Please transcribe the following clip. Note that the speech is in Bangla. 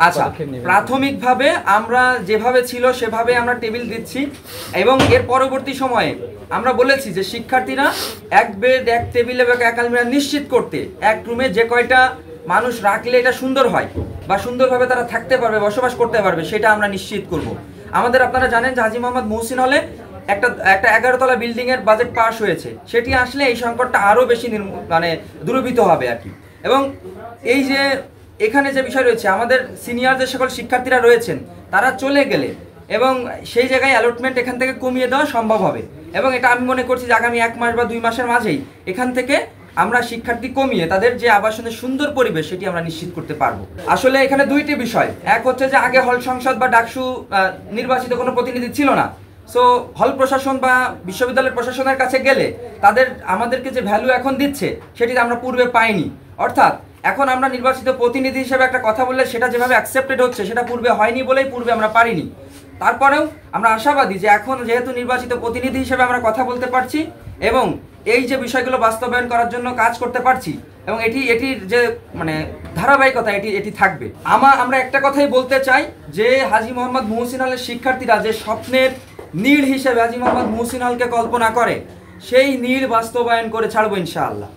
আচ্ছা, প্রাথমিকভাবে আমরা যেভাবে ছিল সেভাবে আমরা টেবিল দিচ্ছি এবং এর পরবর্তী সময়ে আমরা বলেছি যে শিক্ষার্থীরা এক বেড এক টেবিল এবং এক আলমিরা নিশ্চিত করতে এক রুমে যে কয়টা মানুষ রাখলে এটা সুন্দর হয় বা সুন্দরভাবে তারা থাকতে পারবে, বসবাস করতে পারবে, সেটা আমরা নিশ্চিত করব। আমাদের আপনারা জানেন যে হাজী মোহাম্মদ মহসিন হলে একটা 11 তলা বিল্ডিং এর বাজেট পাস হয়েছে, সেটি আসলে এই সংকটটা আরো বেশি মানে দূরীভূত হবে আর কি। এবং এই যে এখানে যে বিষয় রয়েছে, আমাদের সিনিয়র যে সকল শিক্ষার্থীরা রয়েছেন তারা চলে গেলে এবং সেই জায়গায় অ্যালটমেন্ট এখান থেকে কমিয়ে দেওয়া সম্ভব হবে এবং এটা আমি মনে করছি যে আগামী 1 মাস বা 2 মাসের মাঝেই এখান থেকে আমরা শিক্ষার্থী কমিয়ে তাদের যে আবাসনের সুন্দর পরিবেশ সেটি আমরা নিশ্চিত করতে পারবো। আসলে এখানে দুইটি বিষয়, এক হচ্ছে যে আগে হল সংসদ বা ডাকসু নির্বাচিত কোনো প্রতিনিধি ছিল না, সো হল প্রশাসন বা বিশ্ববিদ্যালয়ের প্রশাসনের কাছে গেলে তাদের আমাদেরকে যে ভ্যালু এখন দিচ্ছে সেটি আমরা পূর্বে পাইনি। অর্থাৎ এখন আমরা নির্বাচিত প্রতিনিধি হিসেবে একটা কথা বললে সেটা যেভাবে অ্যাকসেপ্টেড হচ্ছে সেটা পূর্বে হয়নি বলেই পূর্বে আমরা পারিনি। তারপরেও আমরা আশাবাদী যে এখন যেহেতু নির্বাচিত প্রতিনিধি হিসেবে আমরা কথা বলতে পারছি এবং এই যে বিষয়গুলো বাস্তবায়ন করার জন্য কাজ করতে পারছি এবং এটির যে মানে ধারাবাহিকতা এটি থাকবে। আমরা একটা কথাই বলতে চাই যে হাজী মোহাম্মদ মহসিন হলের শিক্ষার্থীরা যে স্বপ্নের নীড় হিসেবে হাজী মোহাম্মদ মহসিন হলকে কল্পনা করে সেই নীড় বাস্তবায়ন করে ছাড়বো ইনশাআল্লাহ।